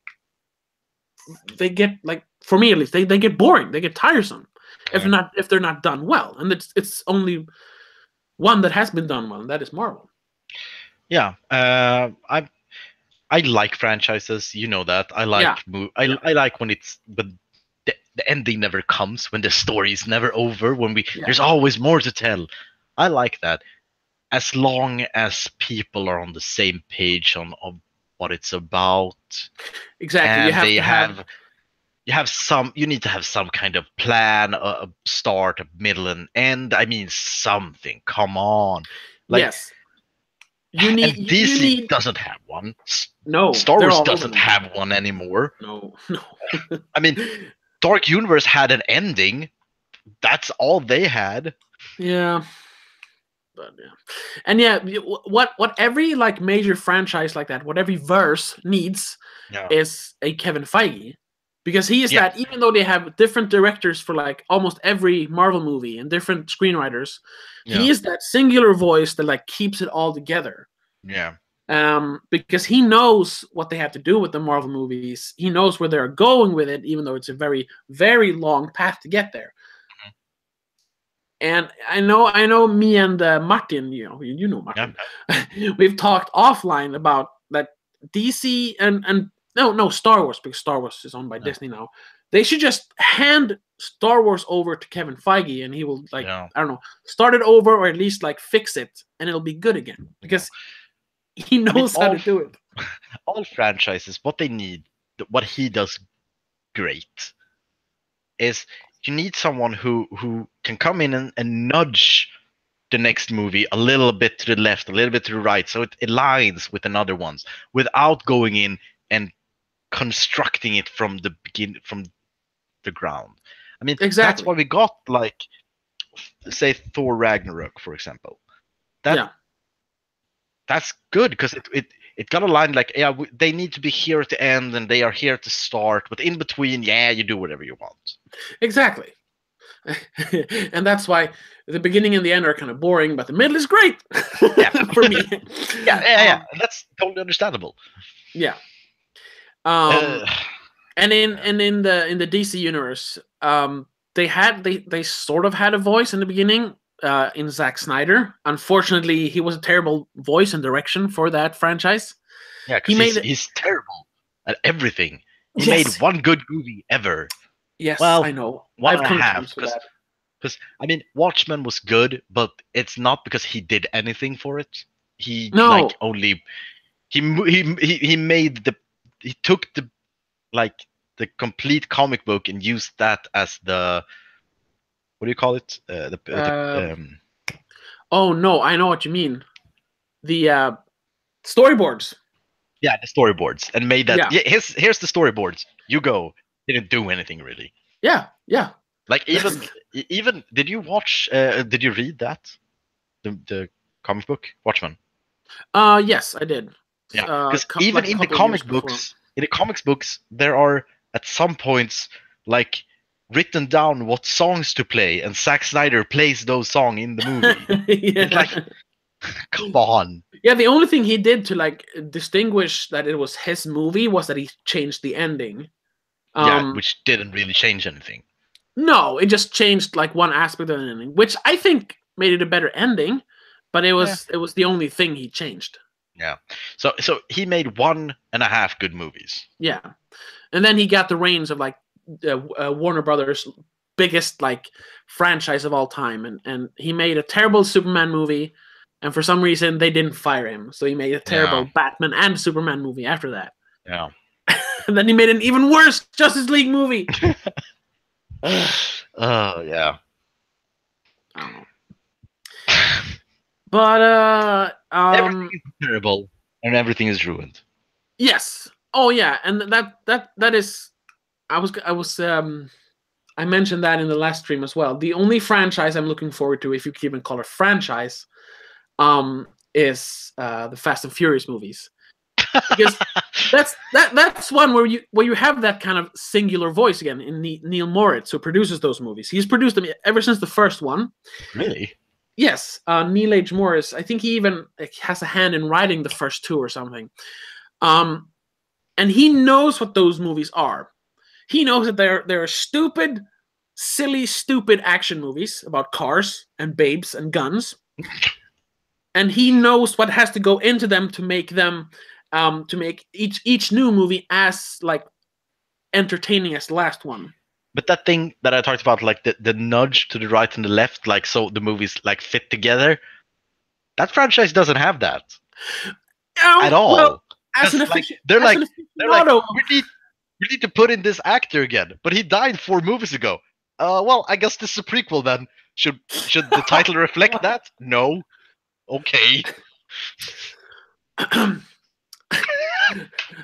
S1: they get, like, for me at least, they get boring. They get tiresome if they're not done well. And it's only one that has been done well, and that is Marvel.
S2: Yeah, I like franchises. You know that. I like I like when it's, but the ending never comes, when the story is never over, when there's always more to tell. I like that, as long as people are on the same page on what it's about.
S1: Exactly.
S2: And you need to have some kind of plan, a start, a middle, and end. I mean, something. Come on.
S1: Yes.
S2: And DC doesn't have one.
S1: No.
S2: Star Wars doesn't have one anymore.
S1: No.
S2: I mean, Dark Universe had an ending. That's all they had.
S1: Yeah. But and what every like major franchise like that, what every verse needs is a Kevin Feige, because he is that. Even though they have different directors for like almost every Marvel movie and different screenwriters, he is that singular voice that like keeps it all together.
S2: Yeah.
S1: Because he knows what they have to do with the Marvel movies. He knows where they're going with it, even though it's a very, very long path to get there. And I know me and Martin, you know Martin, we've talked offline about that DC and no Star Wars, because Star Wars is owned by Disney now. They should just hand Star Wars over to Kevin Feige, and he will I don't know, start it over, or at least like fix it, and it'll be good again, because he knows how to do it.
S2: All franchises, what they need, what he does great, is you need someone who can come in and nudge the next movie a little bit to the left, a little bit to the right, so it aligns with another ones, without going in and constructing it from the ground. I mean, that's why we got, like, say, Thor Ragnarok, for example. That's good, because it got a line like, they need to be here at the end and they are here to start, but in between, you do whatever you want.
S1: Exactly. And that's why the beginning and the end are kind of boring, but the middle is great for me.
S2: That's totally understandable.
S1: Yeah. And in the DC universe, they sort of had a voice in the beginning. In Zack Snyder. Unfortunately, he was a terrible voice and direction for that franchise.
S2: Yeah, because he's terrible at everything. He made one good movie ever.
S1: Yes,
S2: Well,
S1: I know.
S2: one
S1: I've
S2: and a
S1: come to
S2: half,
S1: terms with that.
S2: because I mean, Watchmen was good, but it's not because he did anything for it. He like
S1: No,
S2: only he made the he took the like the complete comic book and used that as the, what do you call it?
S1: uh, oh no, I know what you mean. The storyboards.
S2: yeah, the storyboards, and made that.
S1: Yeah,
S2: Yeah, here's the storyboards. You go. Didn't do anything really.
S1: yeah, yeah.
S2: Like even did you watch? Did you read that, the comic book Watchmen?
S1: Yes, I did.
S2: Yeah, because even
S1: Like a
S2: in the
S1: couple of years
S2: comic
S1: before.
S2: books, there are at some points like written down what songs to play, and Zack Snyder plays those songs in the movie. It's like,
S1: Yeah.
S2: come on.
S1: Yeah, the only thing he did to like distinguish that it was his movie was that he changed the ending.
S2: Yeah,
S1: Um,
S2: which didn't really change anything.
S1: no, it just changed like one aspect of the ending, which I think made it a better ending, but
S2: Yeah.
S1: it was the only thing he changed.
S2: Yeah. So he made 1.5 good movies.
S1: Yeah, and then he got the reins of like Warner Brothers' biggest like franchise of all time, and he made a terrible Superman movie, and for some reason they didn't fire him, so he made a
S2: Yeah.
S1: terrible Batman and Superman movie after that.
S2: Yeah.
S1: And then he made an even worse Justice League movie.
S2: Oh yeah.
S1: I don't know. But
S2: Everything is terrible and everything is ruined.
S1: yes. Oh yeah, and that is I mentioned that in the last stream as well. The only franchise I'm looking forward to, if you can even call it franchise, is the Fast and Furious movies. Because that's one where you have that kind of singular voice again in Neil Moritz, who produces those movies. He's produced them ever since the first one.
S2: Really?
S1: Yes, Neil H. Morris. I think he even has a hand in writing the first two or something. And he knows what those movies are. He knows that they're stupid, silly, stupid action movies about cars and babes and guns. And he knows what has to go into them to make each new movie as like entertaining as the last one.
S2: But that thing that I talked about, like the nudge to the right and the left, like so the movies like fit together, that franchise doesn't have that at all.
S1: Well,
S2: they're like we need to put in this actor again, but he died 4 movies ago. Well, I guess this is a prequel then. Should the title reflect that? No. Okay.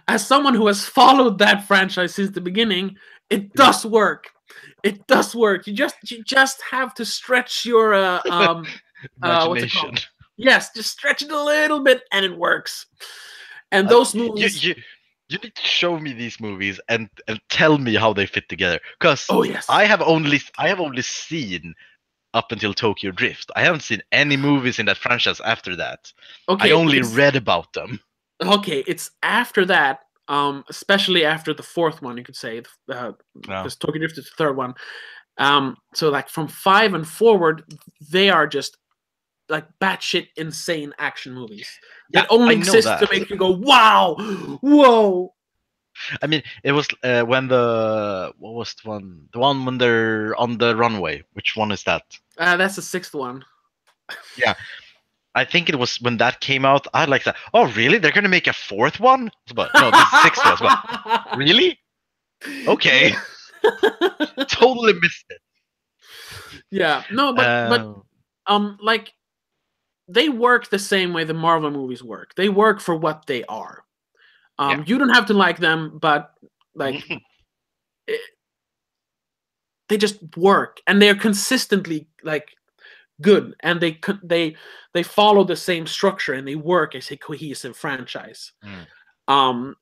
S1: As someone who has followed that franchise since the beginning, it does work. It does work. You just have to stretch your
S2: imagination.
S1: Yes, just stretch it a little bit, and it works. And those movies.
S2: You need to show me these movies and tell me how they fit together. Because
S1: yes.
S2: I have only seen up until Tokyo Drift. I haven't seen any movies in that franchise after that. Okay, I only read about them.
S1: Okay, it's after that, especially after the fourth one, you could say, because Tokyo Drift is the third one. So like from 5 and forward, they are just like batshit insane action movies that only exist to make you go, wow, whoa.
S2: I mean, it was when what was the one? The one when they're on the runway. Which one is that?
S1: That's the 6th one.
S2: Yeah, I think it was when that came out. I like that. Oh, really? They're gonna make a 4th one? But no, this is 6th as well. Really? Okay. Totally missed it.
S1: Yeah, no, but like they work the same way the Marvel movies work. They work for what they are. You don't have to like them, but like they just work, and they're consistently like good, and they follow the same structure, and they work as a cohesive franchise. And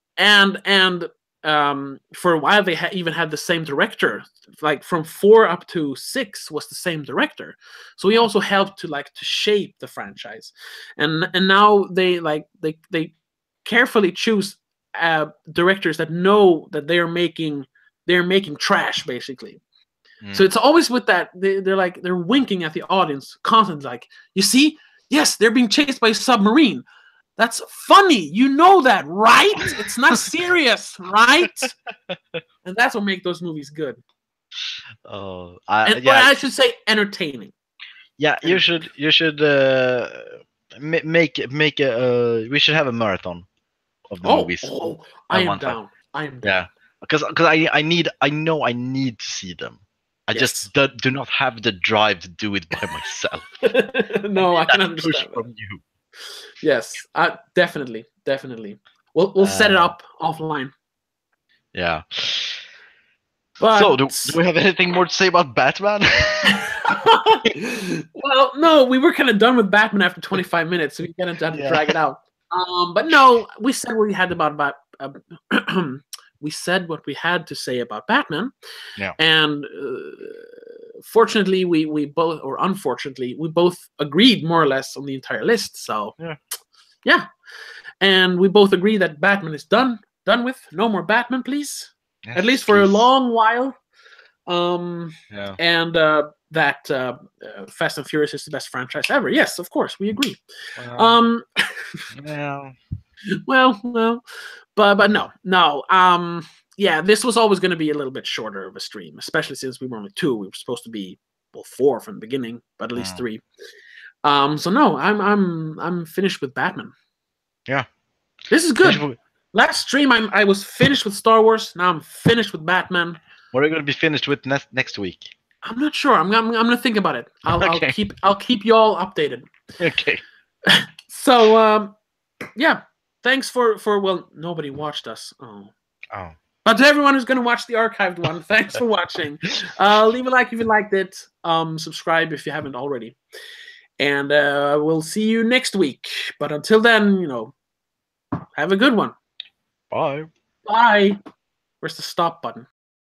S1: for a while they even had the same director. Like from 4 up to 6 was the same director, so he also helped to shape the franchise. And now they carefully choose directors that know that they're making trash, basically. So it's always with that they're winking at the audience constantly, like, you see, yes, they're being chased by a submarine. That's funny. You know that, right? It's not serious, right? And that's what makes those movies good.
S2: Oh,
S1: I should say entertaining.
S2: Yeah, you should make a. We should have a marathon of the movies.
S1: Oh, I am down. I am down.
S2: Yeah, because I know I need to see them. I just do not have the drive to do it by myself.
S1: No, I can understand
S2: push
S1: that.
S2: from you.
S1: Yes, definitely. We'll set it up offline.
S2: Yeah.
S1: But
S2: so, do we have anything more to say about Batman?
S1: Well, no, we were kind of done with Batman after 25 minutes, so we kind of had to drag it out. But no, we said what we had about we said what we had to say about Batman.
S2: Yeah.
S1: And fortunately, we both, or unfortunately, we both agreed more or less on the entire list. So yeah, and we both agree that Batman is done with. No more Batman, please.
S2: Yes,
S1: at least for a long while. And that Fast and Furious is the best franchise ever. Yes, of course, we agree. Well, but no. Yeah, this was always going to be a little bit shorter of a stream, especially since we were only 2. We were supposed to be 4 from the beginning, but at least 3. So no, I'm finished with Batman.
S2: Yeah,
S1: this is good. Last stream, I was finished with Star Wars. Now I'm finished with Batman.
S2: What are you going to be finished with next week?
S1: I'm not sure. I'm going to think about it. I'll keep you all updated.
S2: Okay.
S1: So yeah, thanks for well, nobody watched us. Oh. But to everyone who's going to watch the archived one, thanks for watching. Leave a like if you liked it. Subscribe if you haven't already. And we'll see you next week. But until then, have a good one.
S2: Bye.
S1: Bye. Where's the stop button?